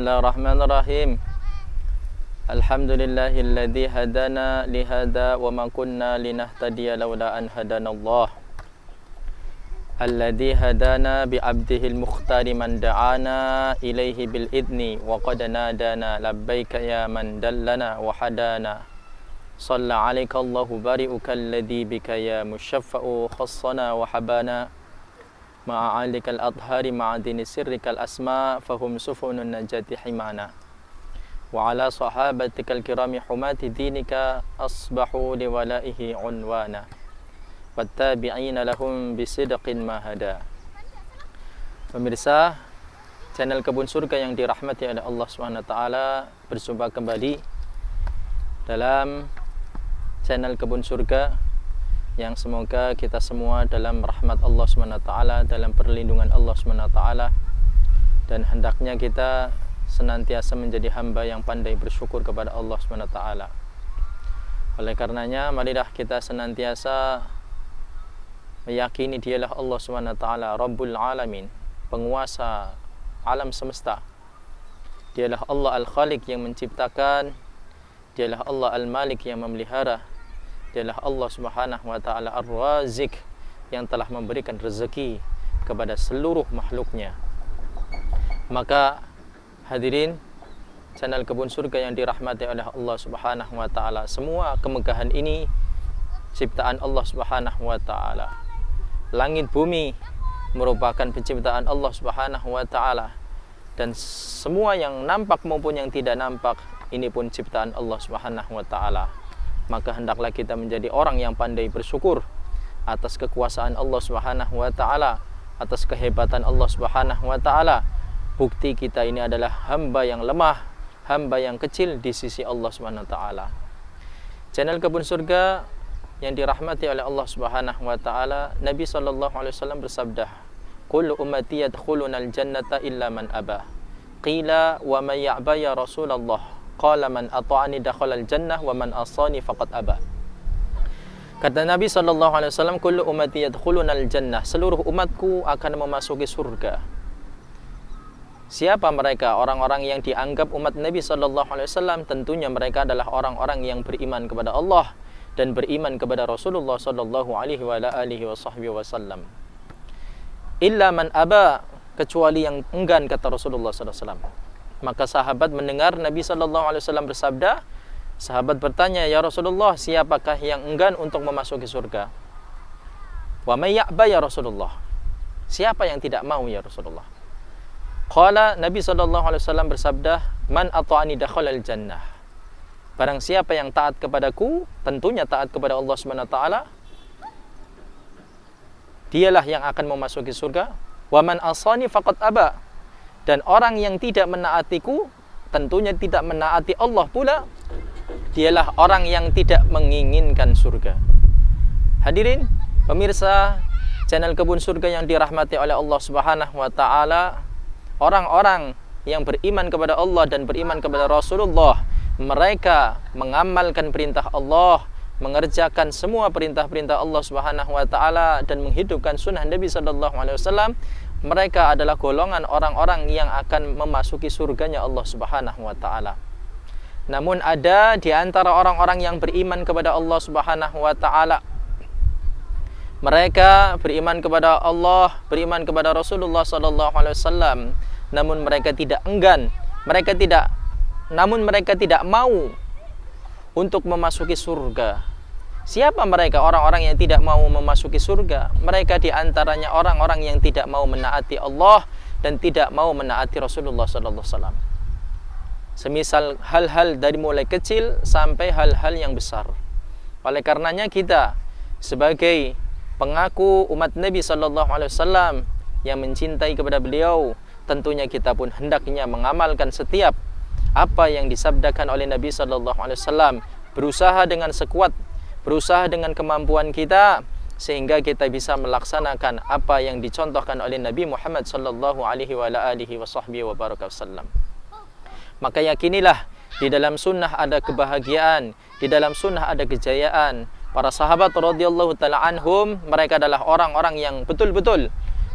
Bismillahirrahmanirrahim. Alhamdulillahilladzi hadana lihada wa ma kunna linahtadiya laula an hadanallah. Alladzi hadana bi 'abdihil mukhtari man da'ana ilaihi bil idni wa qad nadana labbaika ya man dallana wa hadana. Shalla 'alaika Allahu bari'uka alladzi bika ya musyaffa'u khassana wa habana. Ma'alikal adhari ma'adini sirrikal asma fahum sufunun najati himana. Wa ala sahabatikal kirami humati dinika asbahu liwalaihi unwana. Wattabi'ina lahum bisidqin mahada. Pemirsa channel Kebun Surga yang dirahmati oleh Allah SWT, berjumpa kembali dalam channel Kebun Surga yang semoga kita semua dalam rahmat Allah SWT, dalam perlindungan Allah SWT, dan hendaknya kita senantiasa menjadi hamba yang pandai bersyukur kepada Allah SWT. Oleh karenanya, marilah kita senantiasa meyakini Dialah Allah SWT, Rabbul Alamin, penguasa alam semesta. Dialah Allah Al-Khaliq yang menciptakan, Dialah Allah Al-Malik yang memelihara, Dialah Allah Subhanahu wa ta'ala Ar-Razik yang telah memberikan rezeki kepada seluruh makhluknya. Maka hadirin channel Kebun Surga yang dirahmati oleh Allah Subhanahu wa ta'ala, semua kemegahan ini ciptaan Allah Subhanahu wa ta'ala. Langit bumi merupakan penciptaan Allah Subhanahu wa ta'ala, dan semua yang nampak maupun yang tidak nampak ini pun ciptaan Allah Subhanahu wa ta'ala. Maka hendaklah kita menjadi orang yang pandai bersyukur atas kekuasaan Allah Subhanahu wa ta'ala, atas kehebatan Allah Subhanahu wa ta'ala. Bukti kita ini adalah hamba yang lemah, hamba yang kecil di sisi Allah Subhanahu wa ta'ala. Channel Kebun Surga yang dirahmati oleh Allah Subhanahu wa ta'ala, Nabi SAW bersabda, "Kullu ummati yadkhulunal jannata illa man aba." Qila wa man ya'ba ya Rasulullah? Qala man ata'ani dakhalal jannah wa man asani faqad aba. Kata Nabi SAW, kullu ummati yadkhulunal jannah, seluruh umatku akan memasuki surga. Siapa mereka? Orang-orang yang dianggap umat Nabi SAW. Tentunya mereka adalah orang-orang yang beriman kepada Allah dan beriman kepada Rasulullah SAW. Illa man aba, kecuali yang enggan, kata Rasulullah SAW. Maka sahabat mendengar Nabi SAW bersabda, sahabat bertanya, ya Rasulullah, siapakah yang enggan untuk memasuki surga? Wa may ya'ba ya Rasulullah, siapa yang tidak mau ya Rasulullah? Qala, Nabi SAW bersabda, man ata'ani dakhalal jannah. Barang siapa yang taat kepadaku, tentunya taat kepada Allah SWT, dialah yang akan memasuki surga. Wa man asani faqad aba. Dan orang yang tidak menaatiku, tentunya tidak menaati Allah pula, dialah orang yang tidak menginginkan surga. Hadirin pemirsa channel Kebun Surga yang dirahmati oleh Allah Subhanahu wa ta'ala, orang-orang yang beriman kepada Allah dan beriman kepada Rasulullah, mereka mengamalkan perintah Allah, mengerjakan semua perintah-perintah Allah Subhanahu wa ta'ala, dan menghidupkan sunnah Nabi SAW. Mereka adalah golongan orang-orang yang akan memasuki surganya Allah Subhanahu wa ta'ala. Namun ada di antara orang-orang yang beriman kepada Allah Subhanahu wa ta'ala, mereka beriman kepada Allah, beriman kepada Rasulullah SAW, namun mereka tidak enggan, namun mereka tidak mau untuk memasuki surga. Siapa mereka? Orang-orang yang tidak mau memasuki surga. Mereka diantaranya orang-orang yang tidak mau menaati Allah dan tidak mau menaati Rasulullah SAW. Semisal hal-hal dari mulai kecil sampai hal-hal yang besar. Oleh karenanya kita sebagai pengaku umat Nabi SAW yang mencintai kepada beliau, tentunya kita pun hendaknya mengamalkan setiap apa yang disabdakan oleh Nabi SAW. Berusaha dengan sekuat, berusaha dengan kemampuan kita, sehingga kita bisa melaksanakan apa yang dicontohkan oleh Nabi Muhammad SAW. Maka yakinilah, di dalam sunnah ada kebahagiaan, di dalam sunnah ada kejayaan. Para sahabat radhiyallahu ta'ala anhum, mereka adalah orang-orang yang betul-betul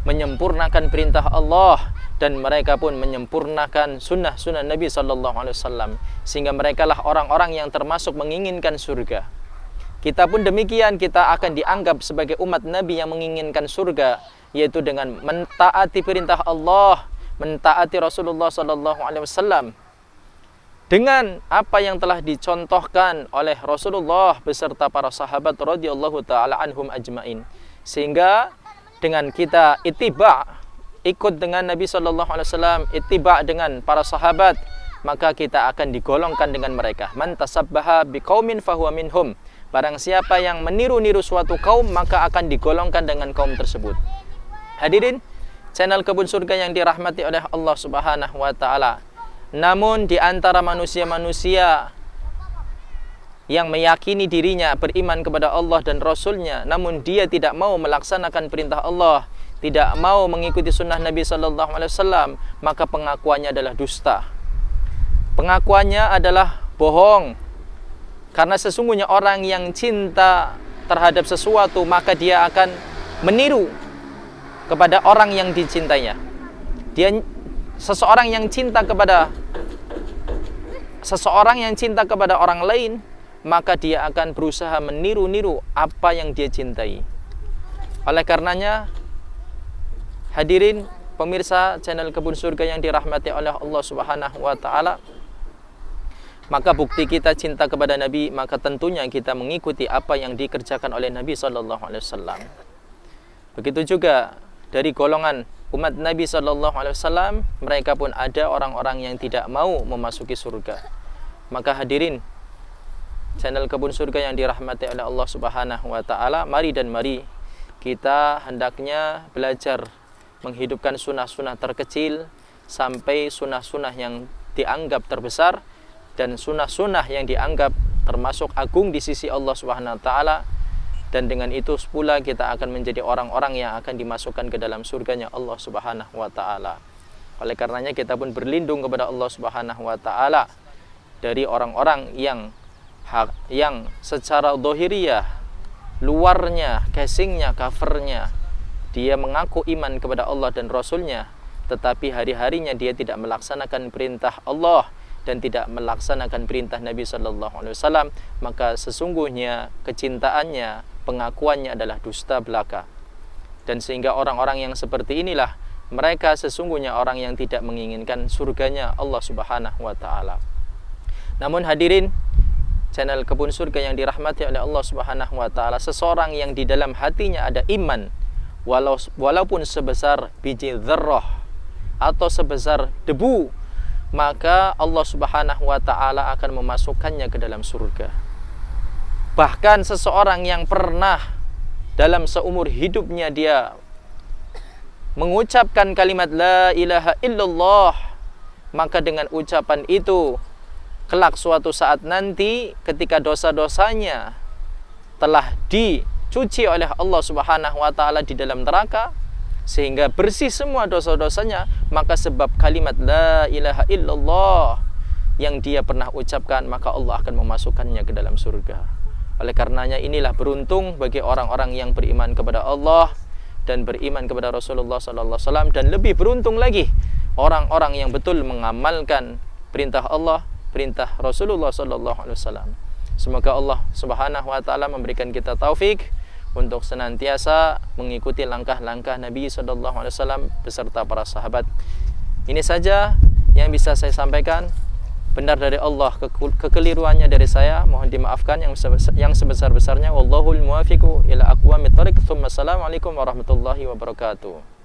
menyempurnakan perintah Allah, dan mereka pun menyempurnakan sunnah-sunnah Nabi SAW, sehingga mereka lah orang-orang yang termasuk menginginkan surga. Kita pun demikian, kita akan dianggap sebagai umat Nabi yang menginginkan surga, yaitu dengan mentaati perintah Allah, mentaati Rasulullah SAW, dengan apa yang telah dicontohkan oleh Rasulullah beserta para sahabat radhiyallahu taala anhum ajmain. Sehingga dengan kita ittiba, ikut dengan Nabi SAW, ittiba dengan para sahabat, maka kita akan digolongkan dengan mereka. Man tasabbaha biqaumin fahuwa minhum. Barang siapa yang meniru-niru suatu kaum, maka akan digolongkan dengan kaum tersebut. Hadirin channel Kebun Surga yang dirahmati oleh Allah Subhanahu wa taala. Namun di antara manusia-manusia yang meyakini dirinya beriman kepada Allah dan Rasulnya, namun dia tidak mau melaksanakan perintah Allah, tidak mau mengikuti sunnah Nabi SAW, maka pengakuannya adalah dusta. Pengakuannya adalah bohong. Karena sesungguhnya orang yang cinta terhadap sesuatu, maka dia akan meniru kepada orang yang dicintainya. Seseorang yang cinta kepada orang lain, maka dia akan berusaha meniru-niru apa yang dia cintai. Oleh karenanya, hadirin pemirsa channel Kebun Surga yang dirahmati oleh Allah Subhanahu wa taala, maka bukti kita cinta kepada Nabi, maka tentunya kita mengikuti apa yang dikerjakan oleh Nabi SAW. Begitu juga dari golongan umat Nabi SAW, mereka pun ada orang-orang yang tidak mau memasuki surga. Maka hadirin channel Kebun Surga yang dirahmati oleh Allah Subhanahu wa taala, mari kita hendaknya belajar menghidupkan sunnah-sunnah terkecil sampai sunnah-sunnah yang dianggap terbesar, dan sunnah-sunnah yang dianggap termasuk agung di sisi Allah Subhanahu wa taala. Dan dengan itu pula kita akan menjadi orang-orang yang akan dimasukkan ke dalam surganya Allah Subhanahu wa taala. Oleh karenanya kita pun berlindung kepada Allah Subhanahu wa taala dari orang-orang yang secara dohiriyah, luarnya, casingnya, covernya, dia mengaku iman kepada Allah dan Rasulnya, tetapi hari-harinya dia tidak melaksanakan perintah Allah dan tidak melaksanakan perintah Nabi SAW, maka sesungguhnya kecintaannya, pengakuannya adalah dusta belaka. Dan sehingga orang-orang yang seperti inilah, mereka sesungguhnya orang yang tidak menginginkan surganya Allah Subhanahu wa taala. Namun hadirin channel Kebun Surga yang dirahmati oleh Allah Subhanahu wa taala, seseorang yang di dalam hatinya ada iman, walaupun sebesar biji dzarrah atau sebesar debu, maka Allah Subhanahu wa taala akan memasukkannya ke dalam surga. Bahkan seseorang yang pernah dalam seumur hidupnya dia mengucapkan kalimat la ilaha illallah, maka dengan ucapan itu kelak suatu saat nanti ketika dosa-dosanya telah dicuci oleh Allah Subhanahu wa taala di dalam neraka sehingga bersih semua dosa-dosanya, maka sebab kalimat la ilaha illallah yang dia pernah ucapkan, maka Allah akan memasukkannya ke dalam surga. Oleh karenanya inilah beruntung bagi orang-orang yang beriman kepada Allah dan beriman kepada Rasulullah SAW, dan lebih beruntung lagi orang-orang yang betul mengamalkan perintah Allah, perintah Rasulullah SAW. Semoga Allah Subhanahu wa taala memberikan kita taufik untuk senantiasa mengikuti langkah-langkah Nabi SAW beserta para sahabat. Ini saja yang bisa saya sampaikan. Benar dari Allah, kekeliruannya dari saya mohon dimaafkan yang sebesar-besarnya. Wallahul muwaffiqu ila aqwamit thoriq. Assalamualaikum warahmatullahi wabarakatuh.